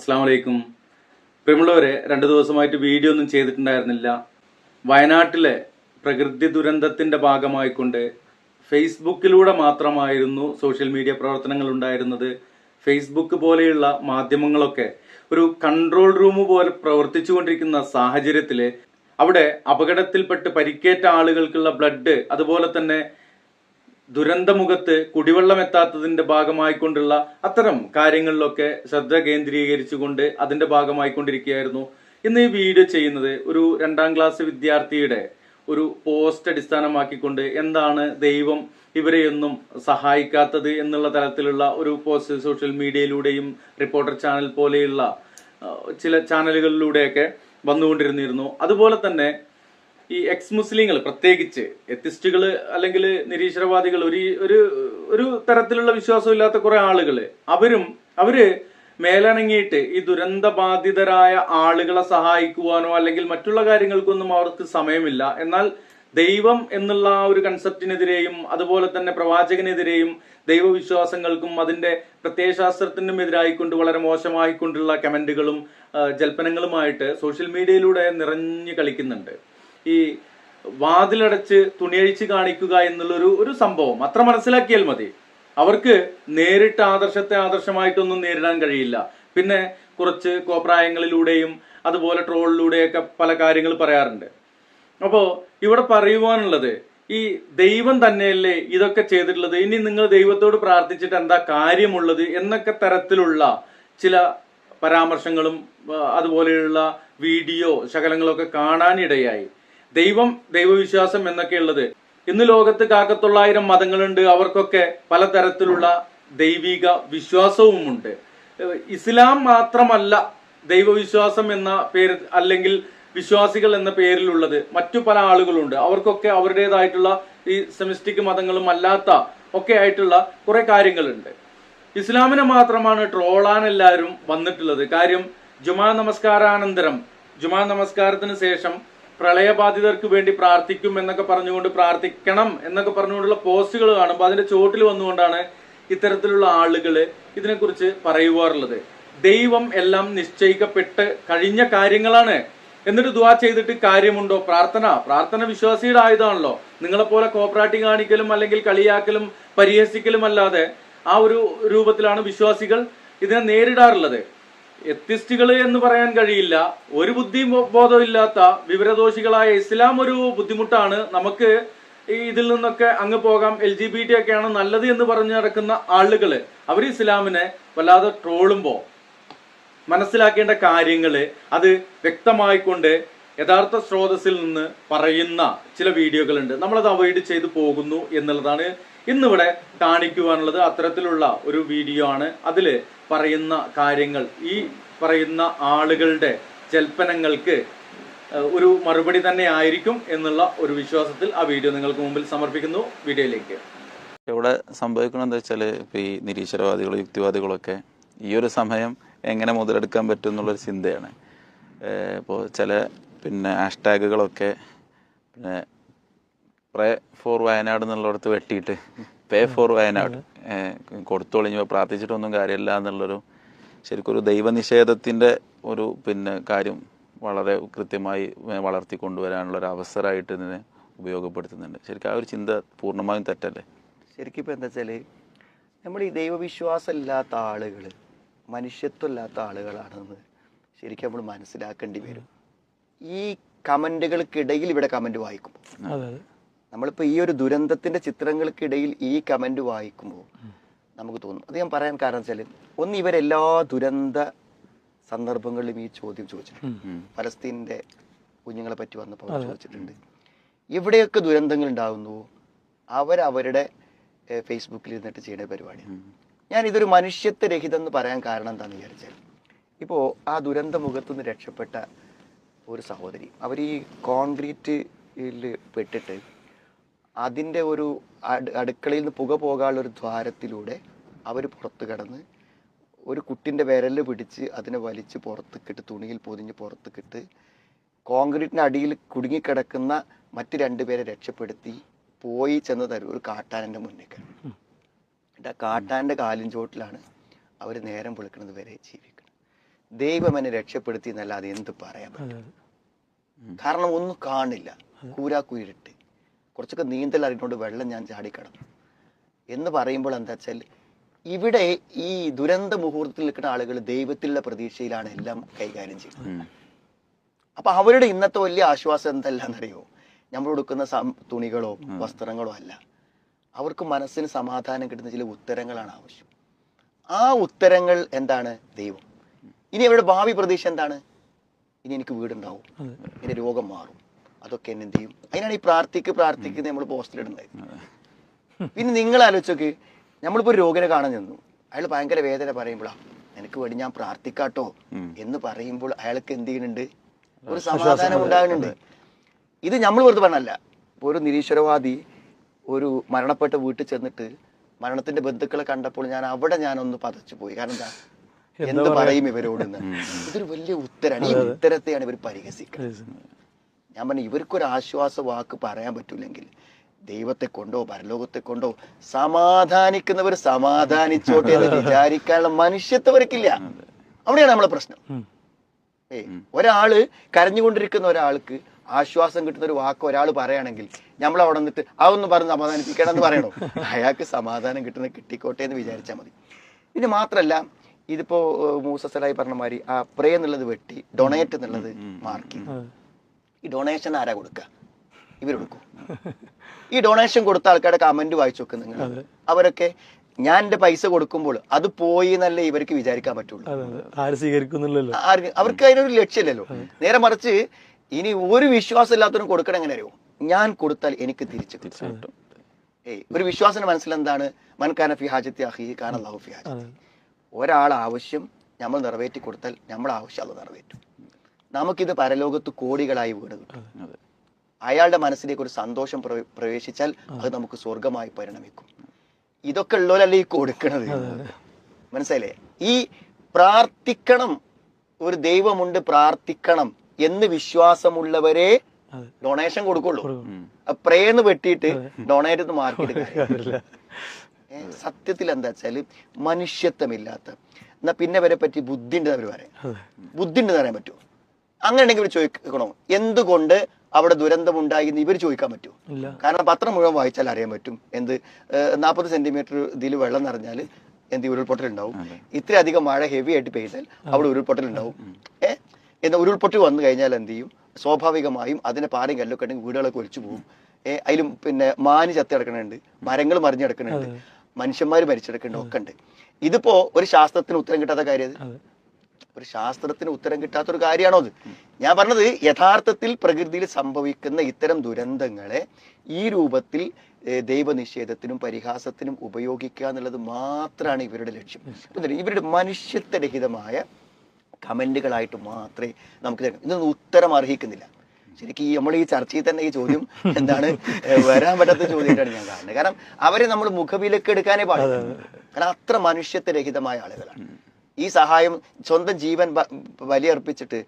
അസ്സലാമു അലൈക്കും. പ്രിയമുള്ളവരെ, 2 ദിവസമായിട്ട് വീഡിയോ ഒന്നും ചെയ്തിട്ടുണ്ടായിരുന്നില്ല. വയനാട്ടിലെ പ്രകൃതി ദുരന്തത്തിന്റെ ഭാഗമായിക്കൊണ്ട് ഫേസ്ബുക്കിലൂടെ മാത്രമായിരുന്നു സോഷ്യൽ മീഡിയ പ്രവർത്തനങ്ങൾ ഉണ്ടായിരുന്നത്. ഫേസ്ബുക്ക് പോലെയുള്ള മാധ്യമങ്ങളൊക്കെ ഒരു കൺട്രോൾ റൂം പോലെ പ്രവർത്തിച്ചുകൊണ്ടിരിക്കുന്ന സാഹചര്യത്തിൽ അവിടെ അപകടത്തിൽപ്പെട്ട് പരിക്കേറ്റ ആളുകൾക്കുള്ള ബ്ലഡ്, അതുപോലെ തന്നെ ദുരന്തമുഖത്ത് കുടിവെള്ളം എത്താത്തതിന്റെ ഭാഗമായിക്കൊണ്ടുള്ള അത്തരം കാര്യങ്ങളിലൊക്കെ ശ്രദ്ധ കേന്ദ്രീകരിച്ചുകൊണ്ട് അതിന്റെ ഭാഗമായിക്കൊണ്ടിരിക്കുകയായിരുന്നു. ഇന്ന് ഈ വീഡിയോ ചെയ്യുന്നത് ഒരു 2ാം ക്ലാസ് വിദ്യാർത്ഥിയുടെ ഒരു പോസ്റ്റ് അടിസ്ഥാനമാക്കിക്കൊണ്ട് എന്താണ് ദൈവം ഇവരെയൊന്നും സഹായിക്കാത്തത് എന്നുള്ള തരത്തിലുള്ള ഒരു പോസ്റ്റ് സോഷ്യൽ മീഡിയയിലൂടെയും റിപ്പോർട്ടർ ചാനൽ പോലെയുള്ള ചില ചാനലുകളിലൂടെയൊക്കെ വന്നുകൊണ്ടിരുന്നിരുന്നു. അതുപോലെ തന്നെ ഈ എക്സ് മുസ്ലിങ്ങൾ, പ്രത്യേകിച്ച് എത്തിസ്റ്റുകൾ അല്ലെങ്കിൽ നിരീശ്വരവാദികൾ, ഒരു തരത്തിലുള്ള വിശ്വാസമില്ലാത്ത കുറെ ആളുകള്, അവര് മേലനങ്ങിയിട്ട് ഈ ദുരന്ത ബാധിതരായ ആളുകളെ സഹായിക്കുവാനോ അല്ലെങ്കിൽ മറ്റുള്ള കാര്യങ്ങൾക്കൊന്നും അവർക്ക് സമയമില്ല. എന്നാൽ ദൈവം എന്നുള്ള ആ ഒരു കൺസെപ്റ്റിനെതിരെയും അതുപോലെ തന്നെ പ്രവാചകനെതിരെയും ദൈവവിശ്വാസങ്ങൾക്കും അതിന്റെ പ്രത്യയശാസ്ത്രത്തിനും എതിരായിക്കൊണ്ട് വളരെ മോശമായിക്കൊണ്ടുള്ള കമന്റുകളും ജൽപ്പനങ്ങളുമായിട്ട് സോഷ്യൽ മീഡിയയിലൂടെ നിറഞ്ഞു കളിക്കുന്നുണ്ട്. ഈ വാതിലടച്ച് തുണിയഴിച്ച് കാണിക്കുക എന്നുള്ള സംഭവം അത്ര മനസ്സിലാക്കിയാൽ മതി. അവർക്ക് നേരിട്ട് ആദർശത്തെ ആദർശമായിട്ടൊന്നും നേരിടാൻ കഴിയില്ല. പിന്നെ കുറച്ച് കോപ്രായങ്ങളിലൂടെയും അതുപോലെ ട്രോളിലൂടെയൊക്കെ പല കാര്യങ്ങൾ പറയാറുണ്ട്. അപ്പോ ഇവിടെ പറയുവാനുള്ളത്, ഈ ദൈവം തന്നെയല്ലേ ഇതൊക്കെ ചെയ്തിട്ടുള്ളത്, ഇനി നിങ്ങൾ ദൈവത്തോട് പ്രാർത്ഥിച്ചിട്ട് എന്താ കാര്യമുള്ളത് എന്നൊക്കെ തരത്തിലുള്ള ചില പരാമർശങ്ങളും അതുപോലെയുള്ള വീഡിയോ ശകലങ്ങളൊക്കെ കാണാനിടയായി. ദൈവവിശ്വാസം എന്നൊക്കെയുള്ളത്, ഇന്ന് ലോകത്ത് 900 മതങ്ങളുണ്ട്. അവർക്കൊക്കെ പലതരത്തിലുള്ള ദൈവിക വിശ്വാസവുമുണ്ട്. ഇസ്ലാം മാത്രമല്ല ദൈവവിശ്വാസം എന്ന പേര് അല്ലെങ്കിൽ വിശ്വാസികൾ എന്ന പേരിലുള്ളത്. മറ്റു പല ആളുകളുണ്ട്. അവർക്കൊക്കെ അവരുടേതായിട്ടുള്ള ഈ സെമിസ്റ്റിക് മതങ്ങളും അല്ലാത്ത ഒക്കെ ആയിട്ടുള്ള കുറെ കാര്യങ്ങളുണ്ട്. ഇസ്ലാമിനെ മാത്രമാണ് ട്രോളാൻ എല്ലാവരും വന്നിട്ടുള്ളത്. കാര്യം ജുമാ നമസ്കാരാനന്തരം, ജുമാ നമസ്കാരത്തിന് ശേഷം പ്രളയബാധിതർക്ക് വേണ്ടി പ്രാർത്ഥിക്കും എന്നൊക്കെ പറഞ്ഞുകൊണ്ട്, പ്രാർത്ഥിക്കണം എന്നൊക്കെ പറഞ്ഞുകൊണ്ടുള്ള പോസ്റ്റുകൾ കാണുമ്പോൾ അതിന്റെ ചോട്ടിൽ വന്നുകൊണ്ടാണ് ഇത്തരത്തിലുള്ള ആളുകള് ഇതിനെക്കുറിച്ച് പറയുവാറുള്ളത്. ദൈവം എല്ലാം നിശ്ചയിക്കപ്പെട്ട് കഴിഞ്ഞ കാര്യങ്ങളാണ്. എന്നിട്ട് ദുആ ചെയ്തിട്ട് കാര്യമുണ്ടോ? പ്രാർത്ഥന വിശ്വാസിയുടെ ആയുധമാണല്ലോ. നിങ്ങളെപ്പോലെ കോപ്പറാട്ടി കാണിക്കലും അല്ലെങ്കിൽ കളിയാക്കലും പരിഹസിക്കലും അല്ലാതെ ആ ഒരു രൂപത്തിലാണ് വിശ്വാസികൾ ഇതിനെ നേരിടാറുള്ളത്. എത്തിസ്റ്റുകൾ എന്ന് പറയാൻ കഴിയില്ല. ഒരു ബുദ്ധി ബോധവും ഇല്ലാത്ത വിവരദോഷികളായ ഇസ്ലാം ഒരു ബുദ്ധിമുട്ടാണ്. നമുക്ക് ഇതിൽ നിന്നൊക്കെ അങ്ങ് പോകാം, LGBT ഒക്കെയാണ് നല്ലത് എന്ന് പറഞ്ഞു നടക്കുന്ന ആളുകള് അവർ ഇസ്ലാമിനെ വല്ലാതെ ട്രോളുമ്പോ മനസ്സിലാക്കേണ്ട കാര്യങ്ങള് അത് വ്യക്തമായിക്കൊണ്ട് യഥാർത്ഥ സ്രോതസ്സിൽ നിന്ന് പറയുന്ന ചില വീഡിയോകളുണ്ട്. നമ്മളത് അവോയ്ഡ് ചെയ്തു പോകുന്നു എന്നുള്ളതാണ് ഇന്നിവിടെ കാണിക്കുവാനുള്ളത്. അത്തരത്തിലുള്ള ഒരു വീഡിയോ ആണ്. അതില് പറയുന്ന കാര്യങ്ങൾ, ഈ പറയുന്ന ആളുകളുടെ ജൽപ്പനങ്ങൾക്ക് ഒരു മറുപടി തന്നെ ആയിരിക്കും എന്നുള്ള ഒരു വിശ്വാസത്തിൽ ആ വീഡിയോ നിങ്ങൾക്ക് മുമ്പിൽ സമർപ്പിക്കുന്നു. വീഡിയോയിലേക്ക്. ഇവിടെ സംഭവിക്കണം എന്താ വെച്ചാൽ, ഇപ്പൊ ഈ നിരീശ്വരവാദികളും യുക്തിവാദികളൊക്കെ ഈ ഒരു സമയം എങ്ങനെ മുതലെടുക്കാൻ പറ്റും എന്നുള്ളൊരു ചിന്തയാണ്. ഇപ്പോൾ ചില ഹാഷ്ടാഗുകളൊക്കെ പ്രേ ഫോർ വയനാട് എന്നുള്ളിടത്ത് വെട്ടിയിട്ട് പേ ഫോർ വയനാട് കൊടുത്തൊളിഞ്ഞ് പ്രാർത്ഥിച്ചിട്ടൊന്നും കാര്യമില്ല എന്നുള്ളൊരു ശരിക്കൊരു ദൈവനിഷേധത്തിൻ്റെ ഒരു കാര്യം വളരെ കൃത്യമായി വളർത്തിക്കൊണ്ടുവരാനുള്ളൊരു അവസരമായിട്ട് ഇതിനെ ഉപയോഗപ്പെടുത്തുന്നുണ്ട്. ശരിക്കും ആ ഒരു ചിന്ത പൂർണ്ണമായും തെറ്റല്ലേ? ശരിക്കും ഇപ്പോൾ എന്താ വെച്ചാൽ, നമ്മൾ ഈ ദൈവവിശ്വാസം ഇല്ലാത്ത ആളുകൾ മനുഷ്യത്വം ഇല്ലാത്ത ആളുകളാണെന്ന് ശരിക്കും നമ്മൾ മനസ്സിലാക്കേണ്ടി വരും. ഈ കമൻറ്റുകൾക്കിടയിൽ ഇവിടെ കമൻറ്റ് വായിക്കുമ്പോൾ, നമ്മളിപ്പോൾ ഈ ഒരു ദുരന്തത്തിൻ്റെ ചിത്രങ്ങൾക്കിടയിൽ ഈ കമൻറ്റ് വായിക്കുമ്പോൾ നമുക്ക് തോന്നും. അത് ഞാൻ പറയാൻ കാരണം വെച്ചാൽ, ഒന്ന്, ഇവരെല്ലാ ദുരന്ത സന്ദർഭങ്ങളിലും ഈ ചോദ്യം ചോദിച്ചിട്ടുണ്ട്. ഫലസ്തീനിൻ്റെ കുഞ്ഞുങ്ങളെ പറ്റി വന്നപ്പോൾ ചോദിച്ചിട്ടുണ്ട്. എവിടെയൊക്കെ ദുരന്തങ്ങൾ ഉണ്ടാകുന്നുവോ അവരവരുടെ ഫേസ്ബുക്കിൽ ഇരുന്നിട്ട് ചെയ്യുന്ന പരിപാടിയാണ്. ഞാൻ ഇതൊരു മനുഷ്യത്വരഹിതം എന്ന് പറയാൻ കാരണം എന്താണെന്ന് വിചാരിച്ചാൽ, ഇപ്പോൾ ആ ദുരന്ത മുഖത്തുനിന്ന് രക്ഷപ്പെട്ട ഒരു സഹോദരി, അവർ ഈ കോൺക്രീറ്റിൽ പെട്ടിട്ട് അതിൻ്റെ ഒരു അടുക്കളയിൽ നിന്ന് പുക പോകാനുള്ളൊരു ദ്വാരത്തിലൂടെ അവർ പുറത്ത് കടന്ന് ഒരു കുട്ടിൻ്റെ വിരൽ പിടിച്ച് അതിനെ വലിച്ച് പുറത്തേക്കിട്ട്, തുണിയിൽ പൊതിഞ്ഞ് പുറത്തേക്കിട്ട്, കോൺക്രീറ്റിൻ്റെ അടിയിൽ കുടുങ്ങിക്കിടക്കുന്ന മറ്റ് 2 പേരെ രക്ഷപ്പെടുത്തി പോയി ചെന്നത് ഒരു കാട്ടാനൻ്റെ മുന്നേക്ക്. എന്നിട്ട് ആ കാട്ടാൻ്റെ കാലിൻ ചോട്ടിലാണ് അവർ നേരം വെളുക്കുന്നത് വരെ ജീവിക്കുന്നത്. ദൈവം എന്നെ രക്ഷപ്പെടുത്തി എന്നല്ലാതെ എന്ത് പറയാൻ പറ്റും? കാരണം ഒന്നും കാണില്ല, കൂരാക്കുയിരിട്ട്, കുറച്ചൊക്കെ നീന്തൽ അറിഞ്ഞുകൊണ്ട് വെള്ളം ഞാൻ ചാടിക്കടന്നു എന്ന് പറയുമ്പോൾ എന്താ വെച്ചാൽ ഇവിടെ ഈ ദുരന്ത മുഹൂർത്തത്തിൽ നിൽക്കുന്ന ആളുകൾ ദൈവത്തിലുള്ള പ്രതീക്ഷയിലാണ് എല്ലാം കൈകാര്യം ചെയ്യുന്നത്. അപ്പൊ അവരുടെ ഇന്നത്തെ വലിയ ആശ്വാസം എന്തെല്ലാന്നറിയോ? നമ്മൾ കൊടുക്കുന്ന തുണികളോ വസ്ത്രങ്ങളോ അല്ല, അവർക്ക് മനസ്സിന് സമാധാനം കിട്ടുന്ന ചില ഉത്തരങ്ങളാണ് ആവശ്യം. ആ ഉത്തരങ്ങൾ എന്താണ്? ദൈവം. ഇനി അവരുടെ ഭാവി പ്രതീക്ഷ എന്താണ്? ഇനി എനിക്ക് വീടുണ്ടാവും, എന്റെ രോഗം മാറും, അതൊക്കെ എന്നെ എന്ത് ചെയ്യും? അതിനാണ് ഈ പ്രാർത്ഥിക്കുന്നത് നമ്മൾ പോസ്റ്റിലിടുന്നത്. പിന്നെ നിങ്ങൾ ആലോചിച്ചോക്ക്, നമ്മളിപ്പോ ഒരു രോഗിനെ കാണാൻ നിന്നു, അയാൾ ഭയങ്കര വേദന പറയുമ്പോഴാ എനിക്ക് വേണ്ടി ഞാൻ പ്രാർത്ഥിക്കാട്ടോ എന്ന് പറയുമ്പോൾ അയാൾക്ക് എന്ത് ചെയ്യുന്നുണ്ട്? ഒരു സമാധാനം ഉണ്ടാകുന്നുണ്ട്. ഇത് നമ്മൾ വെറുതെ പറഞ്ഞല്ല. ഒരു നിരീശ്വരവാദി ഒരു മരണപ്പെട്ട വീട്ടിൽ ചെന്നിട്ട് മരണത്തിന്റെ ബന്ധുക്കളെ കണ്ടപ്പോൾ ഞാനൊന്ന് പതച്ചു പോയി. കാരണം എന്താ, എന്ത് പറയും ഇവരോട്? ഇതൊരു വലിയ ഉത്തരാണ്. ഈ ഉത്തരത്തെയാണ് ഇവർ പരിഹസിക്കുന്നത്. ഞാൻ പറഞ്ഞു, ഇവർക്കൊരു ആശ്വാസ വാക്ക് പറയാൻ പറ്റൂലെങ്കിൽ ദൈവത്തെ കൊണ്ടോ പരലോകത്തെ കൊണ്ടോ സമാധാനിക്കുന്നവർ സമാധാനിച്ചോട്ടെ എന്ന് വിചാരിക്കാനുള്ള മനുഷ്യത്വവർക്കില്ല. അവിടെയാണ് നമ്മളെ പ്രശ്നം. ഒരാള് കരഞ്ഞുകൊണ്ടിരിക്കുന്ന ഒരാൾക്ക് ആശ്വാസം കിട്ടുന്ന ഒരു വാക്ക് ഒരാൾ പറയുകയാണെങ്കിൽ നമ്മൾ അവിടെ നിന്നിട്ട് അതൊന്ന് പറഞ്ഞ് സമാധാനിപ്പിക്കണം എന്ന് പറയണോ? അയാൾക്ക് സമാധാനം കിട്ടിക്കോട്ടെ എന്ന് വിചാരിച്ചാൽ മതി. പിന്നെ മാത്രല്ല, ഇതിപ്പോ മൂസസലായി പറഞ്ഞ മാതിരി ആ പ്രേ എന്നുള്ളത് വെട്ടി ഡൊണേറ്റ് എന്നുള്ളത് മാർക്ക്. ഈ ഡൊണേഷൻ ആരാ കൊടുക്കുക? ഇവരെടുക്കും. ഈ ഡൊണേഷൻ കൊടുത്ത ആൾക്കാരുടെ കമന്റ് വായിച്ചു നോക്ക് നിങ്ങൾ. അവരൊക്കെ ഞാൻ എന്റെ പൈസ കൊടുക്കുമ്പോൾ അത് പോയി എന്നല്ലേ ഇവർക്ക് വിചാരിക്കാൻ പറ്റുള്ളൂ. അവർക്ക് അതിനൊരു ലക്ഷ്യമില്ലല്ലോ. നേരെ മറിച്ച് ഇനി ഒരു വിശ്വാസം ഇല്ലാത്തവരും കൊടുക്കണം. എങ്ങനെ അറിയോ? ഞാൻ കൊടുത്താൽ എനിക്ക് തിരിച്ചു കിട്ടും. ഒരു വിശ്വാസത്തിന്റെ മനസ്സിലെന്താണ്? മൻകാന ഫി ഹാജത്തി അഖീഹി കാന അല്ലാഹു ഫി ഹാജത്തി. ഒരാൾ ആവശ്യം നമ്മൾ നിറവേറ്റി കൊടുത്താൽ നമ്മുടെ ആവശ്യം അത് നിറവേറ്റും. നമുക്കിത് പരലോകത്ത് കോടികളായി വീണ് കിട്ടും. അയാളുടെ മനസ്സിലേക്ക് ഒരു സന്തോഷം പ്രവേശിച്ചാൽ അത് നമുക്ക് സ്വർഗമായി പരിണമിക്കും. ഇതൊക്കെ ഉള്ളവരല്ലേ ഈ കൊടുക്കണത്. മനസ്സിലായില്ലേ? ഈ പ്രാർത്ഥിക്കണം, ഒരു ദൈവമുണ്ട്, പ്രാർത്ഥിക്കണം എന്ന് വിശ്വാസമുള്ളവരെ ഡൊണേഷൻ കൊടുക്കുള്ളൂ. പ്രേന്ന് വെട്ടിയിട്ട് ഡൊണേറ്റ് മാർക്കിട്ട് സത്യത്തിൽ എന്താ വെച്ചാല് മനുഷ്യത്വമില്ലാത്ത, എന്നാ പിന്നെ വരെ പറ്റി ബുദ്ധി ഉണ്ട് അവർ പറയാം. ബുദ്ധി ഉണ്ടെന്ന് പറയാൻ പറ്റുമോ? അങ്ങനെ ഉണ്ടെങ്കിൽ ഇവർ ചോദിക്കണോ എന്തുകൊണ്ട് അവിടെ ദുരന്തം ഉണ്ടായി എന്ന് ഇവർ ചോദിക്കാൻ പറ്റുമോ? കാരണം പത്രം മുഴുവൻ വായിച്ചാൽ അറിയാൻ പറ്റും. 40 സെന്റിമീറ്റർ ഇതിൽ വെള്ളം നിറഞ്ഞാൽ ഉരുൾപൊട്ടൽ ഉണ്ടാവും. ഇത്രയധികം മഴ ഹെവി ആയിട്ട് പെയ്താൽ അവിടെ ഉരുൾപൊട്ടൽ ഉണ്ടാവും. എന്നാൽ ഉരുൾപൊട്ടൽ വന്നു കഴിഞ്ഞാൽ എന്ത് ചെയ്യും? സ്വാഭാവികമായും അതിന്റെ പാറയും കല്ലൊക്കെ ഉണ്ടെങ്കിൽ വീടുകളൊക്കെ ഒലിച്ചു പോകും. അതിലും പിന്നെ മാന് ചത്തി കിടക്കുന്നുണ്ട്, മരങ്ങൾ മറിഞ്ഞു കിടക്കുന്നുണ്ട്, മനുഷ്യന്മാർ മരിച്ചെടുക്കുന്നുണ്ട്, ഒക്കെ ഉണ്ട്. ഇതിപ്പോ ഒരു ശാസ്ത്രത്തിന് ഉത്തരം കിട്ടാത്ത കാര്യം, ഒരു ശാസ്ത്രത്തിന് ഉത്തരം കിട്ടാത്തൊരു കാര്യമാണോ അത്? ഞാൻ പറഞ്ഞത് യഥാർത്ഥത്തിൽ പ്രകൃതിയിൽ സംഭവിക്കുന്ന ഇത്തരം ദുരന്തങ്ങളെ ഈ രൂപത്തിൽ ദൈവനിഷേധത്തിനും പരിഹാസത്തിനും ഉപയോഗിക്കുക എന്നുള്ളത് മാത്രമാണ് ഇവരുടെ ലക്ഷ്യം. ഇവരുടെ മനുഷ്യത്വരഹിതമായ കമന്റുകളായിട്ട് മാത്രമേ നമുക്ക് ഇതൊന്നും ഉത്തരം അർഹിക്കുന്നില്ല. ശരിക്കും നമ്മൾ ഈ ചർച്ചയിൽ തന്നെ ഈ ചോദ്യം എന്താണ് വരാൻ പറ്റാത്ത ചോദ്യമായിട്ടാണ് ഞാൻ കാണുന്നത്. കാരണം അവരെ നമ്മൾ മുഖവിലക്ക് എടുക്കാനേ പാടില്ല. കാരണം അത്ര മനുഷ്യത്വരഹിതമായ ആളുകളാണ്. ഈ സഹായം സ്വന്തം ജീവൻ ബലിയർപ്പിച്ചിട്ട്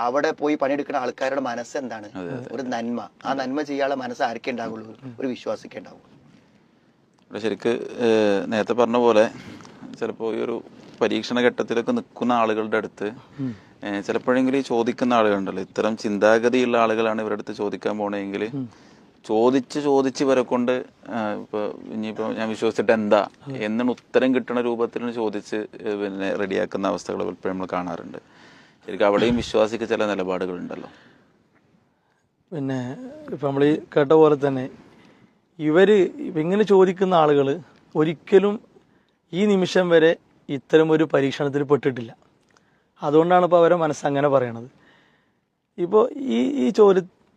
അവിടെ പോയി പണിയെടുക്കുന്ന ആൾക്കാരുടെ മനസ്സ് എന്താണ്? ഒരു നന്മ. ആ നന്മ ചെയ്യാനുള്ള മനസ്സ് ആർക്കേ ഉണ്ടാവുള്ളൂ? ഒരു വിശ്വാസിക്കേ ഉണ്ടാവുള്ളൂ. ശരിക്ക് നേരത്തെ പറഞ്ഞ പോലെ ചിലപ്പോൾ ഈ ഒരു പരീക്ഷണ ഘട്ടത്തിലൊക്കെ നിൽക്കുന്ന ആളുകളുടെ അടുത്ത് ചിലപ്പോഴെങ്കിലും ഈ ചോദിക്കുന്ന ആളുകളുണ്ടല്ലോ, ഇത്തരം ചിന്താഗതിയുള്ള ആളുകളാണ് ഇവരുടെ അടുത്ത് ചോദിക്കാൻ പോണെങ്കിൽ ചോദിച്ച് ഇവരെ കൊണ്ട് ഇപ്പൊ ഇനിയിപ്പോ ഞാൻ വിശ്വസിച്ചിട്ട് എന്താ എന്നാണ് ഉത്തരം കിട്ടുന്ന രൂപത്തിൽ ചോദിച്ച് പിന്നെ റെഡിയാക്കുന്ന അവസ്ഥകൾ പലപ്പോഴും നമ്മൾ കാണാറുണ്ട്. ശരിക്കും അവിടെയും വിശ്വാസിക്ക് ചില നിലപാടുകളുണ്ടല്ലോ. പിന്നെ ഇപ്പം നമ്മൾ ഈ കേട്ട പോലെ തന്നെ ഇങ്ങനെ ചോദിക്കുന്ന ആളുകൾ ഒരിക്കലും ഈ നിമിഷം വരെ ഇത്തരം ഒരു പരീക്ഷണത്തിൽ പെട്ടിട്ടില്ല. അതുകൊണ്ടാണ് ഇപ്പോൾ അവരെ മനസ്സങ്ങനെ പറയണത്. ഇപ്പോൾ ഈ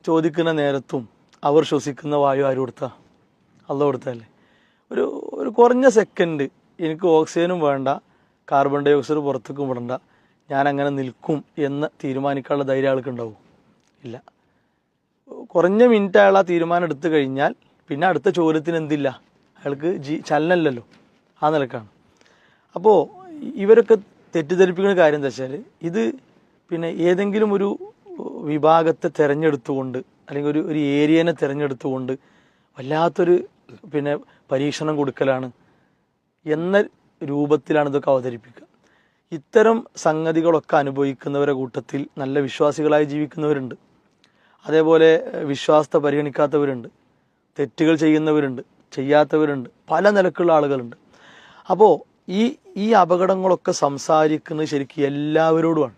ചോദിക്കുന്ന നേരത്തും അവർ ശ്വസിക്കുന്ന വായു ആര് കൊടുത്താ? അള്ള കൊടുത്തല്ലേ. ഒരു കുറഞ്ഞ സെക്കൻഡ് എനിക്ക് ഓക്സിജനും വേണ്ട, കാർബൺ ഡൈ ഓക്സൈഡ് പുറത്തേക്കും വിടണ്ട, ഞാൻ അങ്ങനെ നിൽക്കും എന്ന് തീരുമാനിക്കാനുള്ള ധൈര്യം ആൾക്ക് ഉണ്ടാവും? ഇല്ല. കുറഞ്ഞ മിനിറ്റ് അയാൾ ആ തീരുമാനം എടുത്തു കഴിഞ്ഞാൽ പിന്നെ അടുത്ത ചോദ്യത്തിന് എന്തില്ല, അയാൾക്ക് ചലനമില്ലല്ലോ. ആ നിലക്കാണ്. അപ്പോൾ ഇവരൊക്കെ തെറ്റിദ്ധരിപ്പിക്കുന്ന കാര്യം എന്താ വെച്ചാൽ ഇത് പിന്നെ ഏതെങ്കിലും ഒരു വിഭാഗത്തെ തിരഞ്ഞെടുത്തുകൊണ്ട് അല്ലെങ്കിൽ ഒരു ഏരിയനെ തിരഞ്ഞെടുത്തുകൊണ്ട് വല്ലാത്തൊരു പിന്നെ പരീക്ഷണം കൊടുക്കലാണ് എന്ന രൂപത്തിലാണ് ഇതൊക്കെ അവതരിപ്പിക്കുക. ഇത്തരം സംഗതികളൊക്കെ അനുഭവിക്കുന്നവരുടെ കൂട്ടത്തിൽ നല്ല വിശ്വാസികളായി ജീവിക്കുന്നവരുണ്ട്. അതേപോലെ വിശ്വാസത്തെ പരിഗണിക്കാത്തവരുണ്ട്, തെറ്റുകൾ ചെയ്യുന്നവരുണ്ട്, ചെയ്യാത്തവരുണ്ട്, പല നിലക്കുള്ള ആളുകളുണ്ട്. അപ്പോൾ ഈ അപകടങ്ങളൊക്കെ സംസാരിക്കുന്നത് ശരിക്കും എല്ലാവരോടുമാണ്.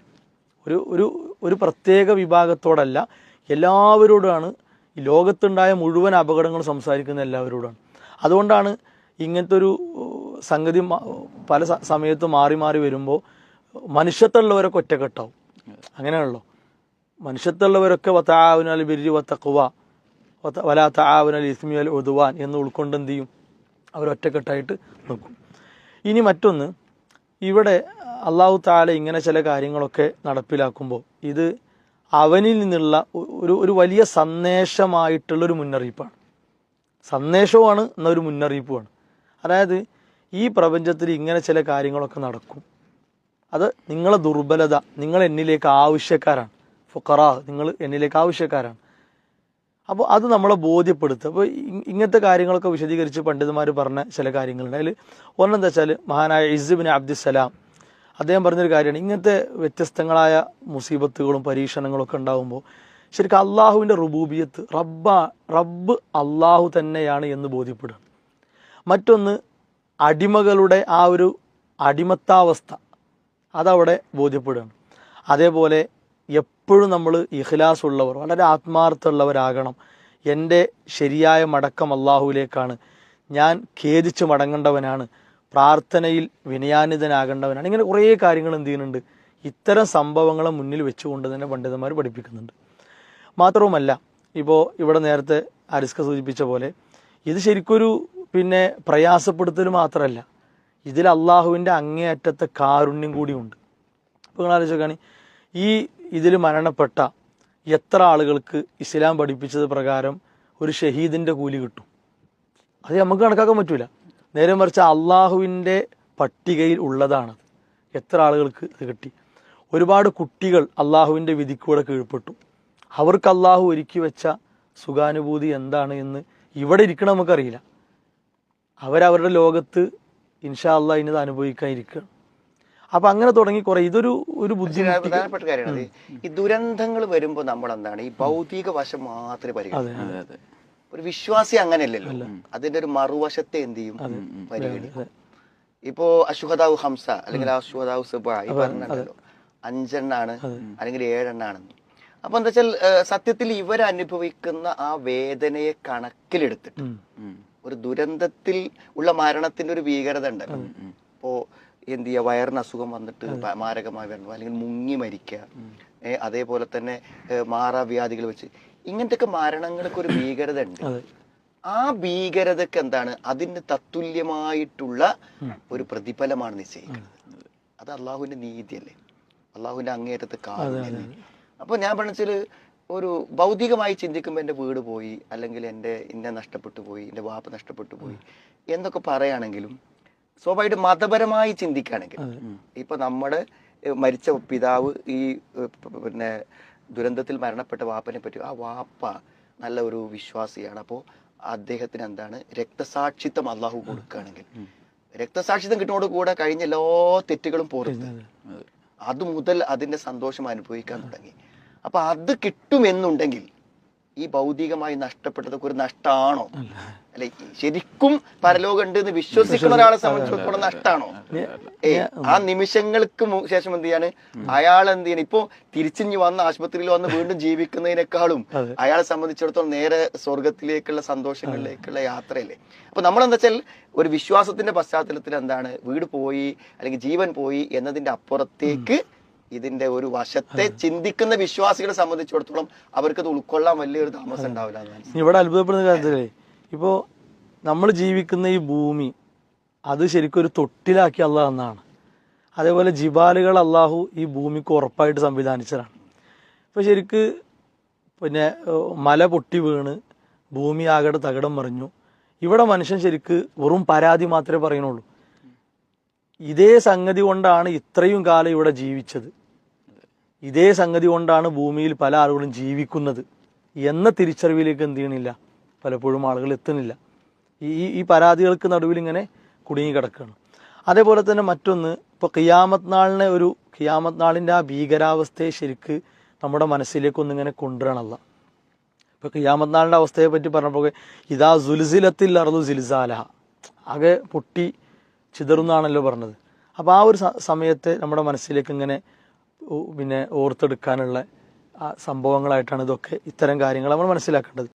ഒരു പ്രത്യേക വിഭാഗത്തോടല്ല, എല്ലാവരോടുമാണ്. ഈ ലോകത്തുണ്ടായ മുഴുവൻ അപകടങ്ങളും സംസാരിക്കുന്ന എല്ലാവരോടാണ്. അതുകൊണ്ടാണ് ഇങ്ങനത്തെ ഒരു സംഗതി പല സമയത്ത് മാറി മാറി വരുമ്പോൾ മനുഷ്യത്തുള്ളവരൊക്കെ ഒറ്റക്കെട്ടാവും. അങ്ങനെയാണല്ലോ, മനുഷ്യത്തുള്ളവരൊക്കെ വതആവനൽ ബിർരി വത്തഖ്വ വലാ തആവനൽ ഇസ്മി വൽ ഉദ്വാൻ എന്ന് ഉൾക്കൊണ്ട് എന്ത് ചെയ്യും, അവരൊറ്റക്കെട്ടായിട്ട് നിൽക്കും. ഇനി മറ്റൊന്ന്, ഇവിടെ അള്ളാഹു തആല ഇങ്ങനെ ചില കാര്യങ്ങളൊക്കെ നടപ്പിലാക്കുമ്പോൾ ഇത് അവനിൽ നിന്നുള്ള ഒരു വലിയ സന്ദേശമായിട്ടുള്ളൊരു മുന്നറിയിപ്പാണ്. സന്ദേശവുമാണ് എന്നൊരു മുന്നറിയിപ്പുമാണ്. അതായത് ഈ പ്രപഞ്ചത്തിൽ ഇങ്ങനെ ചില കാര്യങ്ങളൊക്കെ നടക്കും, അത് നിങ്ങളെ ദുർബലത, നിങ്ങൾ എന്നിലേക്ക് ആവശ്യക്കാരാണ്, ഫുഖറാ, നിങ്ങൾ എന്നിലേക്ക് ആവശ്യക്കാരാണ്. അപ്പോൾ അത് നമ്മളെ ബോധ്യപ്പെടുത്തുക. അപ്പോൾ ഇങ്ങനത്തെ കാര്യങ്ങളൊക്കെ വിശദീകരിച്ച് പണ്ഡിതന്മാർ പറഞ്ഞ ചില കാര്യങ്ങളുണ്ട്. അതിൽ ഒന്നെന്താ വെച്ചാൽ മഹാനായ ഇസ് ബിൻ അബ്ദുസ്സലാം അദ്ദേഹം പറഞ്ഞൊരു കാര്യമാണ്, ഇങ്ങനത്തെ വ്യത്യസ്തങ്ങളായ മുസീബത്തുകളും പരീക്ഷണങ്ങളും ഒക്കെ ഉണ്ടാകുമ്പോൾ ശരിക്കും അള്ളാഹുവിൻ്റെ റുബൂബിയത്ത്, റബ്ബ് അള്ളാഹു തന്നെയാണ് എന്ന് ബോധ്യപ്പെടുക. മറ്റൊന്ന്, അടിമകളുടെ ആ ഒരു അടിമത്താവസ്ഥ അതവിടെ ബോധ്യപ്പെടുകയാണ്. അതേപോലെ എപ്പോഴും നമ്മൾ ഇഖ്ലാസ് ഉള്ളവർ, വളരെ ആത്മാർത്ഥമുള്ളവരാകണം. എൻ്റെ ശരിയായ മടക്കം അള്ളാഹുവിലേക്കാണ്, ഞാൻ ഖേദിച്ച് മടങ്ങേണ്ടവനാണ്, പ്രാർത്ഥനയിൽ വിനയാനിതനാകേണ്ടവനാണ്. ഇങ്ങനെ കുറേ കാര്യങ്ങൾ എന്ത് ചെയ്യുന്നുണ്ട്, ഇത്തരം സംഭവങ്ങളെ മുന്നിൽ വെച്ചുകൊണ്ട് തന്നെ പണ്ഡിതന്മാർ പഠിപ്പിക്കുന്നുണ്ട്. മാത്രവുമല്ല, ഇപ്പോൾ ഇവിടെ നേരത്തെ അരിസ്ക സൂചിപ്പിച്ച പോലെ ഇത് ശരിക്കൊരു പ്രയാസപ്പെടുത്തൽ മാത്രമല്ല, ഇതിൽ അള്ളാഹുവിൻ്റെ അങ്ങേയറ്റത്തെ കാരുണ്യം കൂടിയുണ്ട്. ഇപ്പോൾ നിങ്ങൾ ആലോചിക്കുകയാണെങ്കിൽ ഇതിൽ മരണപ്പെട്ട എത്ര ആളുകൾക്ക് ഇസ്ലാം പഠിപ്പിച്ചത് പ്രകാരം ഒരു ഷഹീദിൻ്റെ കൂലി കിട്ടും, അത് നമുക്ക് കണക്കാക്കാൻ പറ്റൂല. നേരെ മറിച്ച് അള്ളാഹുവിൻ്റെ പട്ടികയിൽ ഉള്ളതാണ് എത്ര ആളുകൾക്ക് ഇത് കിട്ടി. ഒരുപാട് കുട്ടികൾ അള്ളാഹുവിൻ്റെ വിധിക്കൂടെ കീഴ്പ്പെട്ടു. അവർക്ക് അള്ളാഹു ഒരുക്കി വെച്ച സുഖാനുഭൂതി എന്താണ് എന്ന് ഇവിടെ ഇരിക്കണം നമുക്കറിയില്ല. അവരവരുടെ ലോകത്ത് ഇൻഷാ അള്ളാഹ് ഇന്നത് അനുഭവിക്കാൻ ഇരിക്കുകയാണ്. അപ്പൊ അങ്ങനെ തുടങ്ങി കുറെ ഇതൊരു പ്രധാനപ്പെട്ട കാര്യമാണ്. ഈ ദുരന്തങ്ങൾ വരുമ്പോൾ നമ്മൾ എന്താണ്, ഈ ഭൗതിക വശം മാത്രമേ പരിഗണിക്കൂ. ഒരു വിശ്വാസി അങ്ങനെയല്ലല്ലോ, അതിന്റെ ഒരു മറുവശത്തെ എന്ത് ചെയ്യും, പരിഗണിക്കും. ഇപ്പോ അശുഹദാവ് ഹംസ അല്ലെങ്കിൽ അശുഹദാവ് സുബ ഈ പറഞ്ഞല്ലോ, 5 എണ്ണാണ് അല്ലെങ്കിൽ 7 എണ്ണാണെന്ന്. അപ്പൊ എന്താ വെച്ചാൽ സത്യത്തിൽ ഇവരനുഭവിക്കുന്ന ആ വേദനയെ കണക്കിലെടുത്തിട്ട് ഒരു ദുരന്തത്തിൽ ഉള്ള മരണത്തിന്റെ ഒരു ഭീകരത ഉണ്ടല്ലോ. ഇപ്പോ എന്ത് ചെയ്യുക, വയറിന് അസുഖം വന്നിട്ട് മാരകമായി വരണം, അല്ലെങ്കിൽ മുങ്ങി മരിക്കുക, അതേപോലെ തന്നെ മാറാവ്യാധികൾ വെച്ച് ഇങ്ങനത്തെ മരണങ്ങൾക്ക് ഒരു ഭീകരത ഉണ്ട്. ആ ഭീകരതക്ക് എന്താണ്, അതിന് തത്തുല്യമായിട്ടുള്ള ഒരു പ്രതിഫലമാണ് നിശ്ചയിക്കുന്നത്. അത് അള്ളാഹുവിന്റെ നീതിയല്ലേ, അള്ളാഹുവിന്റെ അങ്ങേറ്റത്തെ കാരണല്ലേ. അപ്പൊ ഞാൻ പറഞ്ഞാൽ ഒരു ഭൗതികമായി ചിന്തിക്കുമ്പോൾ എൻ്റെ വീട് പോയി, അല്ലെങ്കിൽ എന്നെ നഷ്ടപ്പെട്ടു പോയി, എൻ്റെ വാപ്പ നഷ്ടപ്പെട്ടു പോയി എന്നൊക്കെ പറയുകയാണെങ്കിലും, സ്വാഭാവികമായിട്ട് മതപരമായി ചിന്തിക്കുകയാണെങ്കിൽ ഇപ്പൊ നമ്മുടെ മരിച്ച പിതാവ് ഈ ദുരന്തത്തിൽ മരണപ്പെട്ട വാപ്പനെ പറ്റി, ആ വാപ്പ നല്ല ഒരു വിശ്വാസിയാണ്, അപ്പോൾ അദ്ദേഹത്തിന് എന്താണ് രക്തസാക്ഷിത്വം അള്ളാഹു കൊടുക്കുകയാണെങ്കിൽ, രക്തസാക്ഷിത്വം കിട്ടുന്നതോട് കൂടെ കഴിഞ്ഞ എല്ലാ തെറ്റുകളും പുറത്ത് അതുമുതൽ അതിന്റെ സന്തോഷം അനുഭവിക്കാൻ തുടങ്ങി. അപ്പൊ അത് കിട്ടുമെന്നുണ്ടെങ്കിൽ ഈ ഭൗതികമായി നഷ്ടപ്പെട്ടതൊക്കെ ഒരു നഷ്ടമാണോ? അല്ലെ, ശരിക്കും പരലോകം ഉണ്ട് എന്ന് വിശ്വസിക്കുന്ന ഒരാളെ സംബന്ധിച്ചിടത്തോളം നഷ്ടമാണോ? ആ നിമിഷങ്ങൾക്ക് ശേഷം എന്ത് ചെയ്യാണ് അയാൾ, എന്ത് ചെയ്യണം, ഇപ്പൊ തിരിച്ചിഞ്ഞ് വന്ന് ആശുപത്രിയിൽ വന്ന് വീണ്ടും ജീവിക്കുന്നതിനേക്കാളും അയാളെ സംബന്ധിച്ചിടത്തോളം നേരെ സ്വർഗത്തിലേക്കുള്ള സന്തോഷങ്ങളിലേക്കുള്ള യാത്രയല്ലേ. അപ്പൊ നമ്മളെന്താ വെച്ചാൽ ഒരു വിശ്വാസത്തിന്റെ പശ്ചാത്തലത്തിൽ എന്താണ്, വീട് പോയി അല്ലെങ്കിൽ ജീവൻ പോയി എന്നതിന്റെ അപ്പുറത്തേക്ക് ഇതിന്റെ ഒരു വശത്തെ ചിന്തിക്കുന്ന വിശ്വാസികളെ സംബന്ധിച്ചിടത്തോളം അവർക്കത് ഉൾക്കൊള്ളാൻ വലിയൊരു താമസം ഉണ്ടാവില്ല. ഇവിടെ അത്ഭുതപ്പെടുന്ന കാര്യത്തിലേ, ഇപ്പോ നമ്മൾ ജീവിക്കുന്ന ഈ ഭൂമി അത് ശരിക്കും ഒരു തൊട്ടിലാക്കി അള്ളാഹ് എന്നാണ്. അതേപോലെ ജിബാലുകൾ അള്ളാഹു ഈ ഭൂമിക്ക് ഉറപ്പായിട്ട് സംവിധാനിച്ചതാണ്. ഇപ്പൊ ശരിക്ക് മല പൊട്ടി വീണ് ഭൂമി ആകെ തകിടം മറിഞ്ഞു. ഇവിടെ മനുഷ്യൻ ശരിക്ക് വെറും പരാതി മാത്രമേ പറയുന്നുള്ളൂ. ഇതേ സംഗതി കൊണ്ടാണ് ഇത്രയും കാലം ഇവിടെ ജീവിച്ചത്, ഇതേ സംഗതി കൊണ്ടാണ് ഭൂമിയിൽ പല ആളുകളും ജീവിക്കുന്നത് എന്ന തിരിച്ചറിവിലേക്ക് എന്ത് ചെയ്യണില്ല, പലപ്പോഴും ആളുകൾ എത്തുന്നില്ല. ഈ പരാതികൾക്ക് നടുവിൽ ഇങ്ങനെ കുടുങ്ങി കിടക്കുകയാണ്. അതേപോലെ തന്നെ മറ്റൊന്ന്, ഇപ്പോൾ ഖിയാമത്ത് നാളിൻ്റെ ആ ഭീകരാവസ്ഥയെ ശരിക്ക് നമ്മുടെ മനസ്സിലേക്ക് ഒന്നിങ്ങനെ കൊണ്ടുവരണമല്ല. ഇപ്പോൾ ഖിയാമത്ത് നാളിൻ്റെ അവസ്ഥയെ പറ്റി പറഞ്ഞപ്പോൾ ഇതാ സുൽസിലത്തിൽ അർദു സിൽസാലഹ, ആകെ പൊട്ടി ചിതറുന്നാണല്ലോ പറഞ്ഞത്. അപ്പോൾ ആ ഒരു സമയത്തെ നമ്മുടെ മനസ്സിലേക്ക് ഇങ്ങനെ പിന്നെ ഓർത്തെടുക്കാനുള്ള സംഭവങ്ങളായിട്ടാണ് ഇതൊക്കെ, ഇത്തരം കാര്യങ്ങൾ നമ്മൾ മനസ്സിലാക്കേണ്ടത്.